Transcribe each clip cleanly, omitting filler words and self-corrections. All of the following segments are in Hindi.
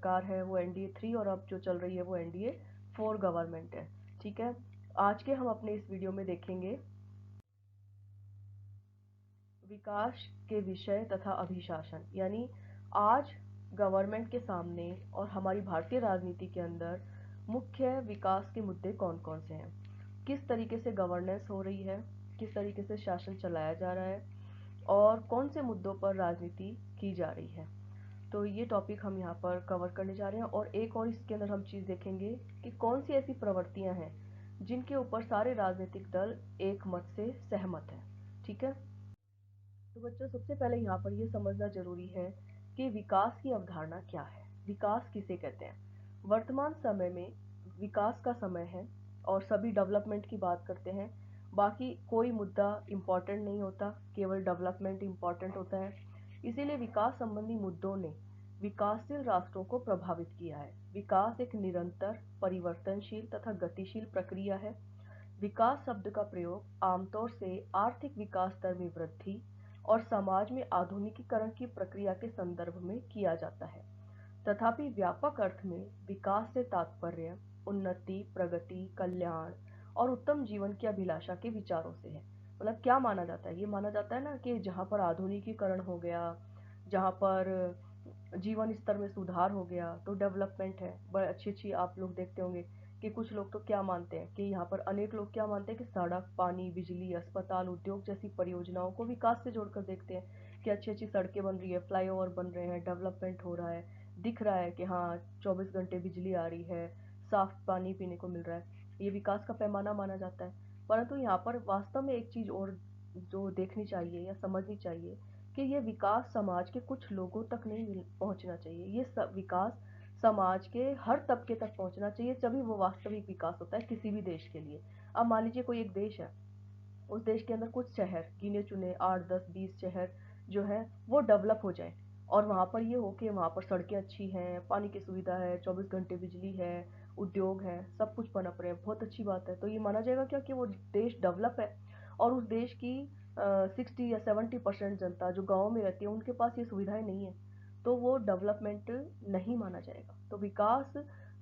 सरकार है वो NDA 3 और अब जो चल रही है वो NDA 4 गवर्नमेंट है। ठीक है, आज के हम अपने इस वीडियो में देखेंगे विकास के विषय तथा अभिशासन, यानी आज गवर्नमेंट के सामने और हमारी भारतीय राजनीति के अंदर मुख्य विकास के मुद्दे कौन कौन से हैं, किस तरीके से गवर्नेंस हो रही है, किस तरीके से शासन चलाया जा रहा है और कौन से मुद्दों पर राजनीति की जा रही है। तो ये टॉपिक हम यहाँ पर कवर करने जा रहे हैं। और एक और इसके अंदर हम चीज़ देखेंगे कि कौन सी ऐसी प्रवृत्तियाँ हैं जिनके ऊपर सारे राजनीतिक दल एक मत से सहमत हैं। ठीक है, तो बच्चों सबसे पहले यहाँ पर ये समझना जरूरी है कि विकास की अवधारणा क्या है, विकास किसे कहते हैं। वर्तमान समय में विकास का समय है और सभी डेवलपमेंट की बात करते हैं, बाकी कोई मुद्दा इम्पोर्टेंट नहीं होता, केवल डेवलपमेंट इम्पोर्टेंट होता है। इसीलिए विकास संबंधी मुद्दों ने विकासशील राष्ट्रों को प्रभावित किया है। विकास एक निरंतर, परिवर्तनशील तथा गतिशील प्रक्रिया है। विकास शब्द का प्रयोग आमतौर से आर्थिक विकास दर में वृद्धि और समाज में आधुनिकीकरण की प्रक्रिया के संदर्भ में किया जाता है। तथापि व्यापक अर्थ में विकास से तात्पर्य उन्नति, प्रगति, कल्याण और उत्तम जीवन की अभिलाषा के विचारों से है। मतलब क्या माना जाता है, ये माना जाता है ना कि जहाँ पर आधुनिकीकरण हो गया, जहाँ पर जीवन स्तर में सुधार हो गया तो डेवलपमेंट है। बड़े अच्छी अच्छी आप लोग देखते होंगे कि कुछ लोग तो क्या मानते हैं कि यहाँ पर अनेक लोग क्या मानते हैं कि सड़क, पानी, बिजली, अस्पताल, उद्योग जैसी परियोजनाओं को विकास से जोड़कर देखते हैं कि अच्छी अच्छी सड़कें बन रही है, फ्लाईओवर बन रहे हैं, डेवलपमेंट हो रहा है, दिख रहा है कि हाँ 24 घंटे बिजली आ रही है, साफ पानी पीने को मिल रहा है, ये विकास का पैमाना माना जाता है। परंतु यहाँ पर वास्तव में एक चीज और जो देखनी चाहिए या समझनी चाहिए कि ये विकास समाज के कुछ लोगों तक नहीं पहुंचना चाहिए, ये विकास समाज के हर तबके तक पहुंचना चाहिए, तभी वो वास्तविक विकास होता है किसी भी देश के लिए। अब मान लीजिए कोई एक देश है, उस देश के अंदर कुछ शहर गिने चुने 8 10 20 शहर जो है वो डेवलप हो जाए और वहाँ पर ये हो कि वहाँ पर सड़कें अच्छी हैं, पानी की सुविधा है, 24 घंटे बिजली है, उद्योग है, सब कुछ पनप रहे हैं, बहुत अच्छी बात है। तो ये माना जाएगा क्या कि वो देश डेवलप है। और उस देश की 60 या 70% जनता जो गाँव में रहती है उनके पास ये सुविधाएं नहीं है, तो वो डेवलपमेंट नहीं माना जाएगा। तो विकास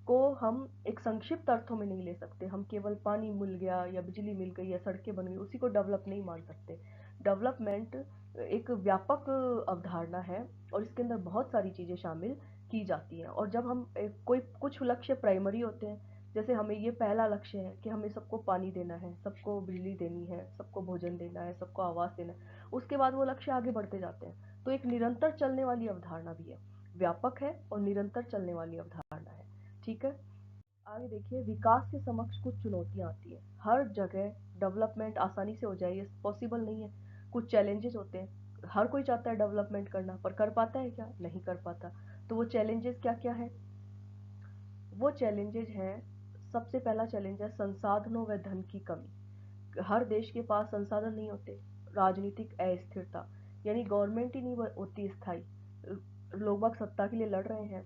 को हम एक संक्षिप्त अर्थों में नहीं ले सकते, हम केवल पानी मिल गया या बिजली मिल गई या सड़कें बन गई उसी को डेवलप नहीं मान सकते। डेवलपमेंट एक व्यापक अवधारणा है और इसके अंदर बहुत सारी चीज़ें शामिल की जाती हैं। और जब हम कोई कुछ लक्ष्य प्राइमरी होते हैं, जैसे हमें ये पहला लक्ष्य है कि हमें सबको पानी देना है, सबको बिजली देनी है, सबको भोजन देना है, सबको आवास देना है, उसके बाद वो लक्ष्य आगे बढ़ते जाते हैं। तो एक निरंतर चलने वाली अवधारणा भी है, व्यापक है और निरंतर चलने वाली अवधारणा है। ठीक है, आगे देखिए, विकास के समक्ष कुछ चुनौतियां आती है। हर जगह डेवलपमेंट आसानी से हो जाए ये पॉसिबल नहीं है, कुछ चैलेंजेस होते हैं। हर कोई चाहता है डेवलपमेंट करना, पर कर पाता है क्या? नहीं कर पाता। तो वो चैलेंजेस क्या क्या है? वो चैलेंजेस हैं, सबसे पहला चैलेंज है संसाधनों व धन की कमी। हर देश के पास संसाधन नहीं होते। राजनीतिक अस्थिरता, यानी गवर्नमेंट ही नहीं होती स्थायी, लोग बाग सत्ता के लिए लड़ रहे हैं,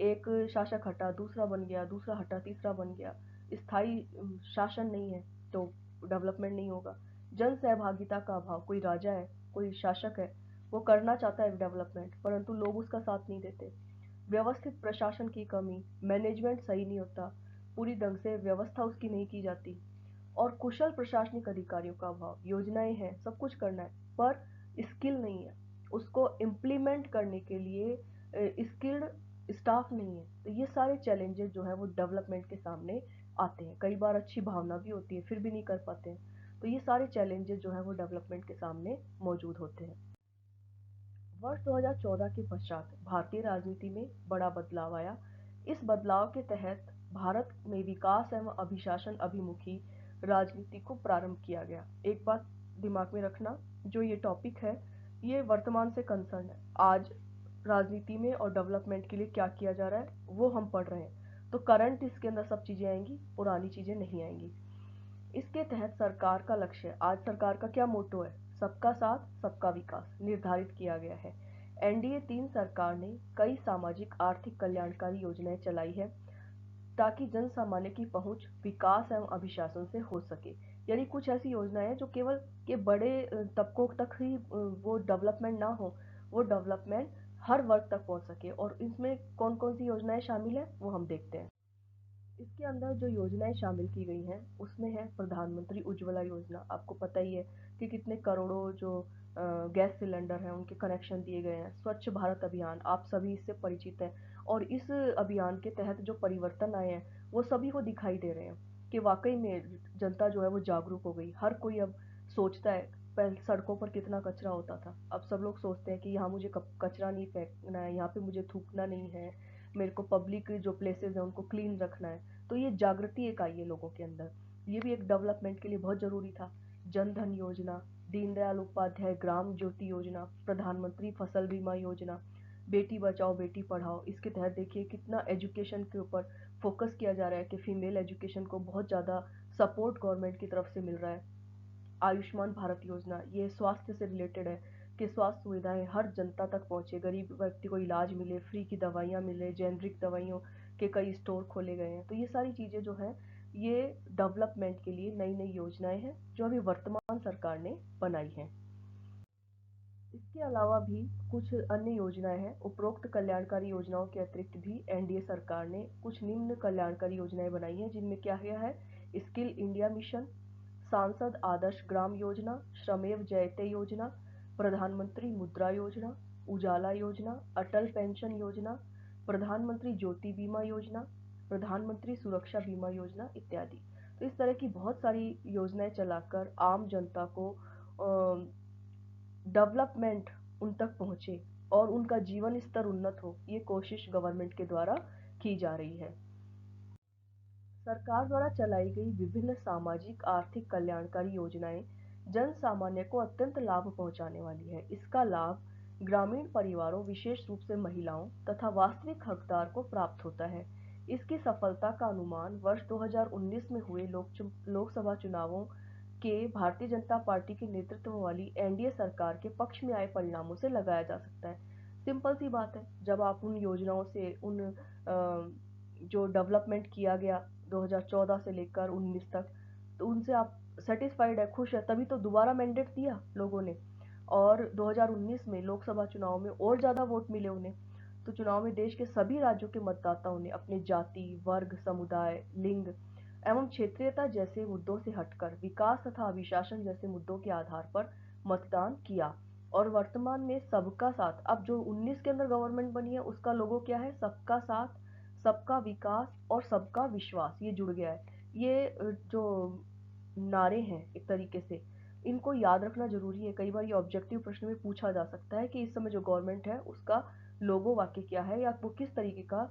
एक शासक हटा दूसरा बन गया, दूसरा हटा तीसरा बन गया, स्थायी शासन नहीं है तो डेवलपमेंट नहीं होगा। जन सहभागिता का अभाव, कोई राजा है, कोई शासक है, वो करना चाहता है डेवलपमेंट परंतु लोग उसका साथ नहीं देते। व्यवस्थित प्रशासन की कमी, मैनेजमेंट सही नहीं होता, पूरी ढंग से व्यवस्था उसकी नहीं की जाती। और कुशल प्रशासनिक अधिकारियों का अभाव, योजनाएं हैं, सब कुछ करना है पर स्किल नहीं है, उसको इम्प्लीमेंट करने के लिए स्किल्ड स्टाफ नहीं है। तो ये सारे चैलेंजेस जो है वो डेवलपमेंट के सामने आते हैं। कई बार अच्छी भावना भी होती है फिर भी नहीं कर पाते हैं। तो ये सारे चैलेंजेस जो है वो डेवलपमेंट के सामने मौजूद होते हैं। वर्ष 2014 के पश्चात भारतीय राजनीति में बड़ा बदलाव आया। इस बदलाव के तहत भारत में विकास एवं अभिशासन अभिमुखी राजनीति को प्रारंभ किया गया। एक बात दिमाग में रखना, जो ये टॉपिक है ये वर्तमान से कंसर्न है। आज राजनीति में और डेवलपमेंट के लिए क्या किया जा रहा है वो हम पढ़ रहे हैं, तो करंट इसके अंदर सब चीज़ें आएंगी, पुरानी चीज़ें नहीं आएंगी। इसके तहत सरकार का लक्ष्य, आज सरकार का क्या मोटो है, सबका साथ सबका विकास निर्धारित किया गया है। NDA 3 सरकार ने कई सामाजिक आर्थिक कल्याणकारी योजनाएं चलाई है ताकि जन सामान्य की पहुंच विकास एवं अभिशासन से हो सके। यानी कुछ ऐसी योजनाएं हैं जो केवल के बड़े तबकों तक ही वो डेवलपमेंट ना हो, वो डेवलपमेंट हर वर्ग तक पहुंच सके। और इसमें कौन कौन सी योजनाएं शामिल है वो हम देखते हैं। इसके अंदर जो योजनाएं शामिल की गई हैं उसमें है प्रधानमंत्री उज्ज्वला योजना। आपको पता ही है कि कितने करोड़ों जो गैस सिलेंडर हैं उनके कनेक्शन दिए गए हैं। स्वच्छ भारत अभियान, आप सभी इससे परिचित हैं। और इस अभियान के तहत जो परिवर्तन आए हैं वो सभी को दिखाई दे रहे हैं कि वाकई में जनता जो है वो जागरूक हो गई। हर कोई अब सोचता है, पहले सड़कों पर कितना कचरा होता था, अब सब लोग सोचते हैं कि यहाँ मुझे कचरा नहीं फेंकना है, यहाँ पे मुझे थूकना नहीं है, मेरे को पब्लिक जो प्लेसेस हैं उनको क्लीन रखना है। तो ये जागृति एक आई है लोगों के अंदर। ये भी एक डेवलपमेंट के लिए बहुत ज़रूरी था। जन धन योजना, दीनदयाल उपाध्याय ग्राम ज्योति योजना, प्रधानमंत्री फसल बीमा योजना, बेटी बचाओ बेटी पढ़ाओ। इसके तहत देखिए कितना एजुकेशन के ऊपर फोकस किया जा रहा है कि फीमेल एजुकेशन को बहुत ज़्यादा सपोर्ट गवर्नमेंट की तरफ से मिल रहा है। आयुष्मान भारत योजना, ये स्वास्थ्य से रिलेटेड है कि स्वास्थ्य सुविधाएं हर जनता तक पहुंचे, गरीब व्यक्ति को इलाज मिले, फ्री की दवाइयाँ मिले, जेनरिक दवाइयों के कई स्टोर खोले गए हैं। तो ये सारी चीज़ें जो हैं ये डेवलपमेंट के लिए नई नई योजनाएं हैं जो अभी वर्तमान सरकार ने बनाई हैं। इसके अलावा भी कुछ अन्य योजनाएं हैं। उपरोक्त कल्याणकारी योजनाओं के अतिरिक्त भी एनडीए सरकार ने कुछ निम्न कल्याणकारी योजनाएं बनाई हैं, जिनमें क्या क्या है: स्किल इंडिया मिशन, सांसद आदर्श ग्राम योजना, श्रमेव जयते योजना, प्रधानमंत्री मुद्रा योजना, उजाला योजना, अटल पेंशन योजना, प्रधानमंत्री ज्योति बीमा योजना, प्रधानमंत्री सुरक्षा बीमा योजना इत्यादि। तो इस तरह की बहुत सारी योजनाएं चलाकर आम जनता को डेवलपमेंट उन तक पहुंचे और उनका जीवन स्तर उन्नत हो, ये कोशिश गवर्नमेंट के द्वारा की जा रही है। सरकार द्वारा चलाई गई विभिन्न सामाजिक आर्थिक कल्याणकारी योजनाएं जन सामान्य को अत्यंत लाभ पहुंचाने वाली है। इसका लाभ ग्रामीण परिवारों, विशेष रूप से महिलाओं तथा वास्तविक हकदार को प्राप्त होता है। इसकी सफलता का अनुमान वर्ष 2019 में हुए लोकसभा चुनावों के भारतीय जनता पार्टी के नेतृत्व वाली एनडीए सरकार के पक्ष में आए परिणामों से लगाया जा सकता है। सिंपल सी बात है, जब आप उन योजनाओं से जो डेवलपमेंट किया गया 2014 से लेकर 19 तक, तो उनसे आप सेटिस्फाइड है, खुश है, तभी तो दोबारा मैंडेट दिया लोगों ने। और 2019 में लोकसभा चुनाव में और ज़्यादा वोट मिले उन्हें। तो चुनाव में देश के सभी राज्यों के मतदाताओं ने अपने जाति, वर्ग, समुदाय, लिंग एवं क्षेत्रीयता जैसे मुद्दों से हटकर विकास तथा अभिशासन जैसे मुद्दों के आधार पर मतदान किया। और वर्तमान में सबका साथ, अब जो 19 के अंदर गवर्नमेंट बनी है उसका लोगो क्या है? सबका साथ, सबका विकास और सबका विश्वास, ये जुड़ गया है। ये जो नारे हैं एक तरीके से, इनको याद रखना जरूरी है। कई बार ये ऑब्जेक्टिव प्रश्न में पूछा जा सकता है कि इस समय जो गवर्नमेंट है उसका लोगो वाक्य क्या है, या वो किस तरीके का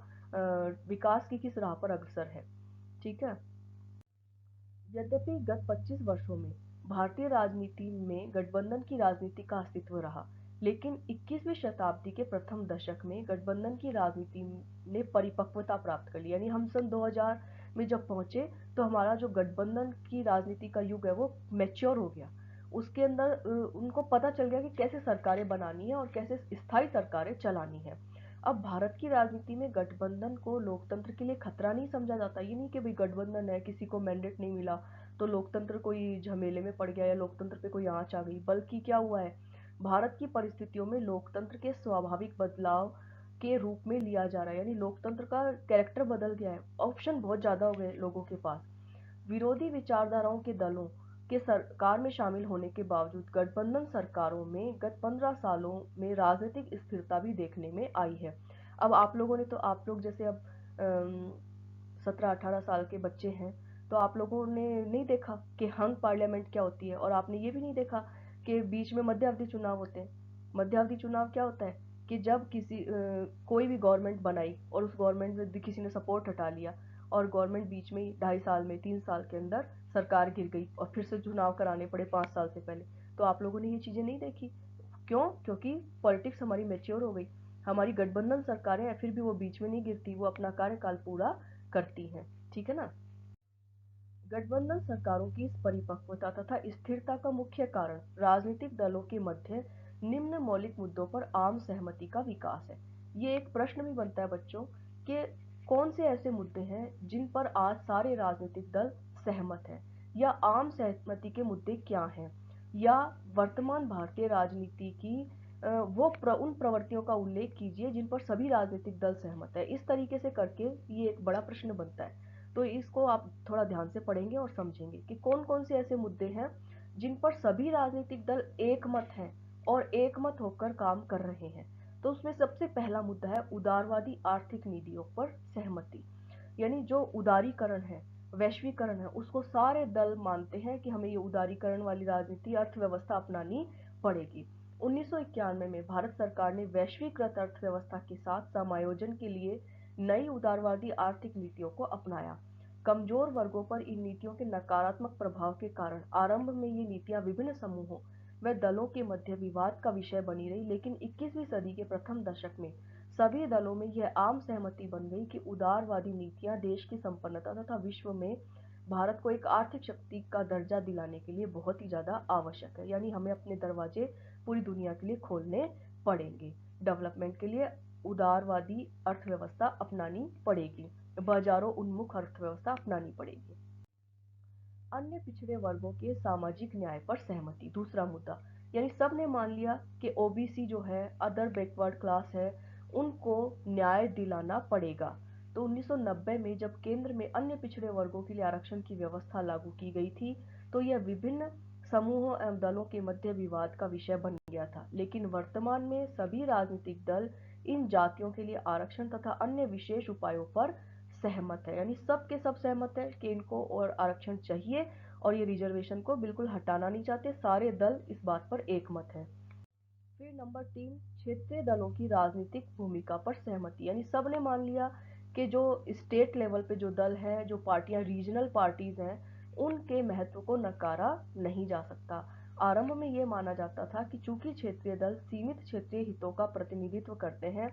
विकास की किस राह पर अग्रसर है। ठीक है। यद्यपि गत 25 वर्षों में भारतीय राजनीति में गठबंधन की राजनीति का अस्तित्व रहा, लेकिन 21वीं शताब्दी के प्रथम दशक में गठबंधन की राजनीति ने परिपक्वता प्राप्त कर ली। यानी हम सन 2000 में जब पहुंचे तो हमारा जो गठबंधन की राजनीति का युग है वो मैच्योर हो गया। उसके अंदर उनको पता चल गया कि कैसे सरकारें बनानी है और कैसे स्थायी सरकारें चलानी है। अब भारत की राजनीति में गठबंधन को लोकतंत्र के लिए खतरा नहीं समझा जाता। ये नहीं कि भाई गठबंधन है, किसी को मैंडेट नहीं मिला तो लोकतंत्र कोई झमेले में पड़ गया या लोकतंत्र पे कोई आंच आ गई। बल्कि क्या हुआ है, भारत की परिस्थितियों में लोकतंत्र के स्वाभाविक बदलाव के रूप में लिया जा रहा है। यानी लोकतंत्र का कैरेक्टर बदल गया है, ऑप्शन बहुत ज़्यादा हो गए लोगों के पास। विरोधी विचारधाराओं के दलों के सरकार में शामिल होने के बावजूद गठबंधन सरकारों में गत 15 सालों में राजनीतिक स्थिरता भी देखने में आई है। अब आप लोगों ने तो, आप लोग जैसे अब 17-18 साल के बच्चे हैं, तो आप लोगों ने नहीं देखा कि हंग पार्लियामेंट क्या होती है, और आपने ये भी नहीं देखा कि बीच में मध्यावधि चुनाव होते हैं। मध्यावधि चुनाव क्या होता है कि जब कोई भी गवर्नमेंट बनाई और उस गवर्नमेंट में किसी ने सपोर्ट हटा लिया और गवर्नमेंट बीच में ही 2.5 साल में, 3 साल के अंदर सरकार गिर गई और फिर से चुनाव कराने पड़े 5 साल से पहले। तो आप लोगों ने ये चीज़ें नहीं देखी। क्यों? क्योंकि पॉलिटिक्स हमारी मैच्योर हो गई। हमारी गठबंधन सरकारें हैं, फिर भी वो बीच में नहीं गिरती, वो अपना कार्यकाल पूरा करती हैं। ठीक है ना। गठबंधन सरकारों की इस परिपक्वता तथा स्थिरता का मुख्य कारण राजनीतिक दलों के मध्य निम्न मौलिक मुद्दों पर आम सहमति का विकास है। ये एक प्रश्न भी बनता है बच्चों कि कौन से ऐसे मुद्दे हैं जिन पर आज सारे राजनीतिक दल सहमत हैं, या आम सहमति के मुद्दे क्या हैं, या वर्तमान भारतीय राजनीति की उन प्रवृत्तियों का उल्लेख कीजिए जिन पर सभी राजनीतिक दल सहमत है। इस तरीके से करके ये एक बड़ा प्रश्न बनता है। तो इसको आप थोड़ा ध्यान से पढ़ेंगे और समझेंगे कि कौन कौन से ऐसे मुद्दे हैं जिन पर सभी राजनीतिक दल एकमत हैं और एकमत होकर काम कर रहे हैं। तो उसमें सबसे पहला मुद्दा है उदारवादी आर्थिक नीतियों पर सहमति। यानी जो उदारीकरण है, वैश्वीकरण है, उसको सारे दल मानते हैं कि हमें ये उदारीकरण वाली राजनीति अर्थव्यवस्था अपनानी पड़ेगी। 1991 में भारत सरकार ने वैश्वीकृत अर्थव्यवस्था के साथ समायोजन के लिए नई उदारवादी आर्थिक नीतियों को अपनाया। कमजोर वर्गों पर इन नीतियों के नकारात्मक प्रभाव के कारण आरंभ में ये नीतियां विभिन्न समूहों व दलों के मध्य विवाद का विषय बनी रही, लेकिन 21वीं सदी के प्रथम दशक में सभी दलों में यह आम सहमति बन गई कि उदारवादी नीतियां देश की संपन्नता तथा विश्व में भारत को एक आर्थिक शक्ति का दर्जा दिलाने के लिए बहुत ही ज्यादा आवश्यक है। यानी हमें अपने दरवाजे पूरी दुनिया के लिए खोलने पड़ेंगे। डेवलपमेंट के लिए उदारवादी अर्थव्यवस्था अपनानी पड़ेगी, बाजारों उन्मुख अर्थव्यवस्था अपनानी पड़ेगी। अन्य पिछड़े वर्गों के सामाजिक न्याय पर सहमति, दूसरा मुद्दा। यानी सब ने मान लिया कि ओबीसी जो है, अदर बैकवर्ड क्लास है, उनको न्याय दिलाना पड़ेगा। तो 1990 में जब केंद्र में अन्य पिछड़े वर्गों के लिए आरक्षण की व्यवस्था लागू की गई थी, तो यह विभिन्न समूहों एवं दलों के मध्य विवाद का विषय बन गया था। लेकिन वर्तमान में सभी राजनीतिक दल इन जातियों के लिए आरक्षण तथा अन्य विशेष उपायों पर सहमत है। यानी सब के सब सहमत है कि इनको और आरक्षण चाहिए और ये रिजर्वेशन को बिल्कुल हटाना नहीं चाहते। सारे दल इस बात पर एकमत है। फिर नंबर 3, क्षेत्रीय दलों की राजनीतिक भूमिका पर सहमति। यानी सब ने मान लिया कि जो स्टेट लेवल पे जो दल है, जो पार्टियां रीजनल पार्टीज हैं, उनके महत्व को नकारा नहीं जा सकता। आरंभ में यह माना जाता था कि चूंकि क्षेत्रीय दल सीमित क्षेत्रीय हितों का प्रतिनिधित्व करते हैं,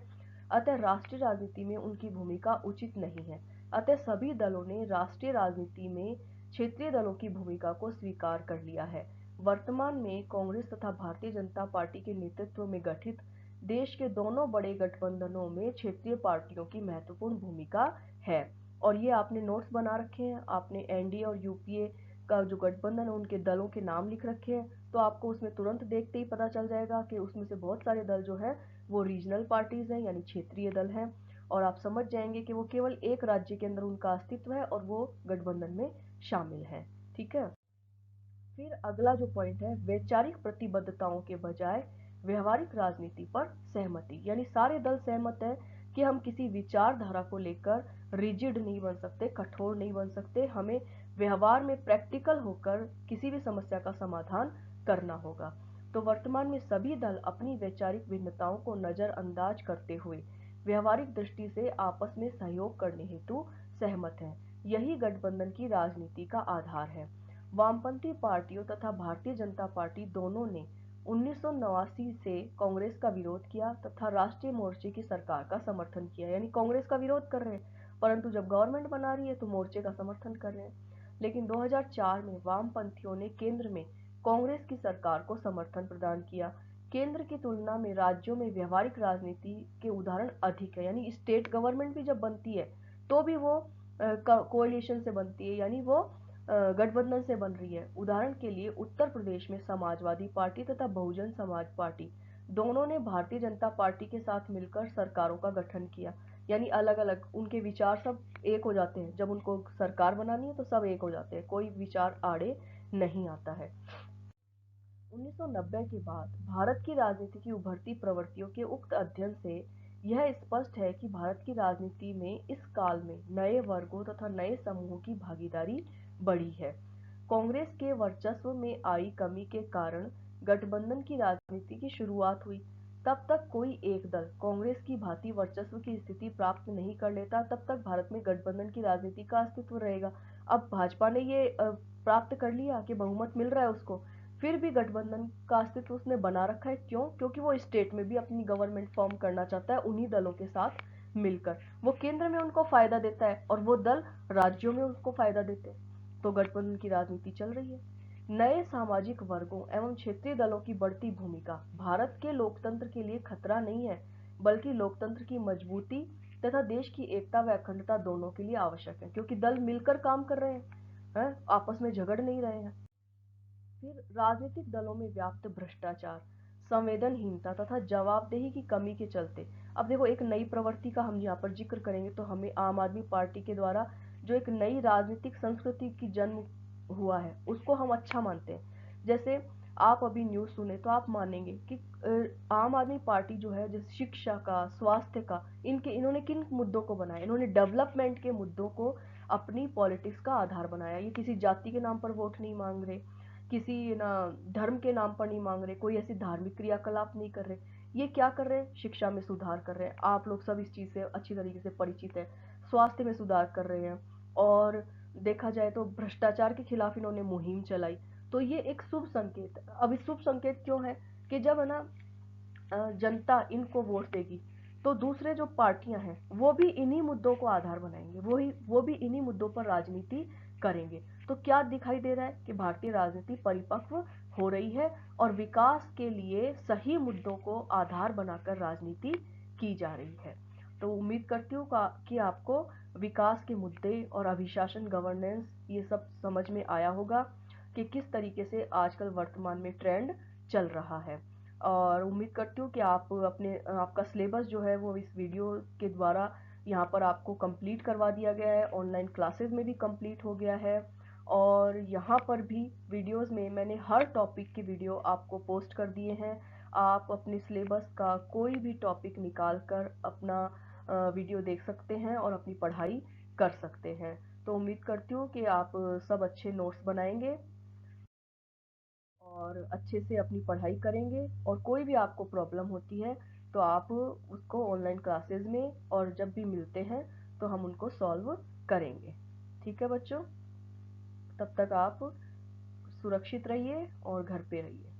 अतः राष्ट्रीय राजनीति में उनकी भूमिका उचित नहीं है। अतः सभी दलों ने राष्ट्रीय राजनीति में क्षेत्रीय दलों की भूमिका को स्वीकार कर लिया है। वर्तमान में कांग्रेस तथा भारतीय जनता पार्टी के नेतृत्व में गठित देश के दोनों बड़े गठबंधनों में क्षेत्रीय पार्टियों की महत्वपूर्ण भूमिका है। और ये आपने नोट्स बना रखे हैं, आपने एनडीए और यूपीए का जो गठबंधन है उनके दलों के नाम लिख रखे हैं, तो आपको उसमें तुरंत देखते ही पता चल जाएगा कि उसमें से बहुत सारे दल जो है वो रीजनल पार्टीज हैं, यानी क्षेत्रीय दल हैं। और आप समझ जाएंगे कि वो केवल एक राज्य के अंदर उनका अस्तित्व है और वो गठबंधन में शामिल है। ठीक है। फिर अगला जो पॉइंट है, वैचारिक प्रतिबद्धताओं के बजाय व्यवहारिक राजनीति पर सहमति। यानी सारे दल सहमत है कि हम किसी विचारधारा को लेकर रिजिड नहीं बन सकते, कठोर नहीं बन सकते। हमें व्यवहार में प्रैक्टिकल होकर किसी भी समस्या का समाधान करना होगा। तो वर्तमान में सभी दल अपनी वैचारिक भिन्नताओं को नजरअंदाज करते हुए व्यवहारिक दृष्टि से आपस में सहयोग करने हेतु सहमत हैं। यही गठबंधन की राजनीति का आधार है। वामपंथी पार्टियों तथा भारतीय जनता पार्टी दोनों ने 1989 से कांग्रेस का विरोध किया तथा राष्ट्रीय मोर्चे की सरकार का समर्थन किया। यानी कांग्रेस का विरोध कर रहे हैं, परंतु जब गवर्नमेंट बना रही है तो मोर्चे का समर्थन कर रहे हैं। लेकिन 2004 में वामपंथियों ने केंद्र में कांग्रेस की सरकार को समर्थन प्रदान किया। केंद्र की तुलना में राज्यों में व्यवहारिक राजनीति के उदाहरण अधिक है। यानी स्टेट गवर्नमेंट भी जब बनती है तो भी वो कोएलिशन से बनती है, यानी वो गठबंधन से बन रही है। उदाहरण के लिए उत्तर प्रदेश में समाजवादी पार्टी तथा बहुजन समाज पार्टी दोनों ने भारतीय जनता पार्टी के साथ मिलकर सरकारों का गठन किया। यानी अलग अलग उनके विचार सब एक हो जाते हैं, जब उनको सरकार बनानी है तो सब एक हो जाते हैं, कोई विचार आड़े नहीं आता है। 1990 के बाद भारत की राजनीति की उभरती प्रवृत्तियों के उक्त अध्ययन से यह स्पष्ट है कि भारत की राजनीति में इस काल में नए वर्गों तथा नए समूहों की भागीदारी बढ़ी है। कांग्रेस के वर्चस्व में आई कमी के कारण गठबंधन की राजनीति की शुरुआत हुई। तब तक कोई एक दल कांग्रेस की भांति वर्चस्व की स्थिति प्राप्त नहीं कर लेता, तब तक भारत में गठबंधन की राजनीति का अस्तित्व रहेगा। अब भाजपा ने ये प्राप्त कर लिया कि बहुमत मिल रहा है उसको, फिर भी गठबंधन का अस्तित्व उसने बना रखा है। क्यों? क्योंकि वो स्टेट में भी अपनी गवर्नमेंट फॉर्म करना चाहता है उन्हीं दलों के साथ मिलकर। वो केंद्र में उनको फायदा देता है और वो दल राज्यों में उसको फायदा देते हैं। तो गठबंधन की राजनीति चल रही है। नए सामाजिक वर्गों एवं क्षेत्रीय दलों की बढ़ती भूमिका भारत के लोकतंत्र के लिए खतरा नहीं है, बल्कि लोकतंत्र की मजबूती तथा देश की एकता व अखंडता दोनों के लिए आवश्यक है, क्योंकि दल मिलकर काम कर रहे हैं, आपस में झगड़ नहीं रहे हैं। फिर राजनीतिक दलों में व्याप्त भ्रष्टाचार। संवेदनहीनता तथा जवाबदेही की कमी के चलते, अब देखो एक नई प्रवृत्ति का हम यहाँ पर जिक्र करेंगे तो हमें आम आदमी पार्टी के द्वारा जो एक नई राजनीतिक संस्कृति की जन्म हुआ है उसको हम अच्छा मानते हैं। जैसे आप अभी न्यूज़ सुने तो आप मानेंगे कि आम आदमी पार्टी जो है जैसे शिक्षा का, स्वास्थ्य का, इन्होंने किन मुद्दों को बनाया, इन्होंने डेवलपमेंट के मुद्दों को अपनी पॉलिटिक्स का आधार बनाया। ये किसी जाति के नाम पर वोट नहीं मांग रहे, किसी ना धर्म के नाम पर नहीं मांग रहे, कोई ऐसी धार्मिक क्रियाकलाप नहीं कर रहे। ये क्या कर रहे हैं, शिक्षा में सुधार कर रहे हैं, आप लोग सब इस चीज़ से अच्छी तरीके से परिचित है। स्वास्थ्य में सुधार कर रहे हैं, और देखा जाए तो भ्रष्टाचार के खिलाफ इन्होंने मुहिम चलाई। तो ये एक शुभ संकेत है। अब इस शुभ संकेत क्यों है कि जब है ना जनता इनको वोट देगी तो दूसरे जो पार्टियां हैं वो भी इन्हीं मुद्दों को आधार बनाएंगे, वो भी इन्हीं मुद्दों पर राजनीति करेंगे। तो क्या दिखाई दे रहा है कि भारतीय राजनीति परिपक्व हो रही है और विकास के लिए सही मुद्दों को आधार बनाकर राजनीति की जा रही है। तो उम्मीद करती हूँ कि आपको विकास के मुद्दे और अभिशासन, गवर्नेंस, ये सब समझ में आया होगा कि किस तरीके से आजकल वर्तमान में ट्रेंड चल रहा है। और उम्मीद करती हूँ कि आपका सिलेबस जो है वो इस वीडियो के द्वारा यहाँ पर आपको कंप्लीट करवा दिया गया है, ऑनलाइन क्लासेस में भी कंप्लीट हो गया है। और यहाँ पर भी वीडियोस में मैंने हर टॉपिक की वीडियो आपको पोस्ट कर दिए हैं। आप अपने सिलेबस का कोई भी टॉपिक निकाल कर अपना वीडियो देख सकते हैं और अपनी पढ़ाई कर सकते हैं। तो उम्मीद करती हूँ कि आप सब अच्छे नोट्स बनाएंगे और अच्छे से अपनी पढ़ाई करेंगे, और कोई भी आपको प्रॉब्लम होती है तो आप उसको ऑनलाइन क्लासेस में और जब भी मिलते हैं तो हम उनको सॉल्व करेंगे। ठीक है बच्चों, तब तक आप सुरक्षित रहिए और घर पे रहिए।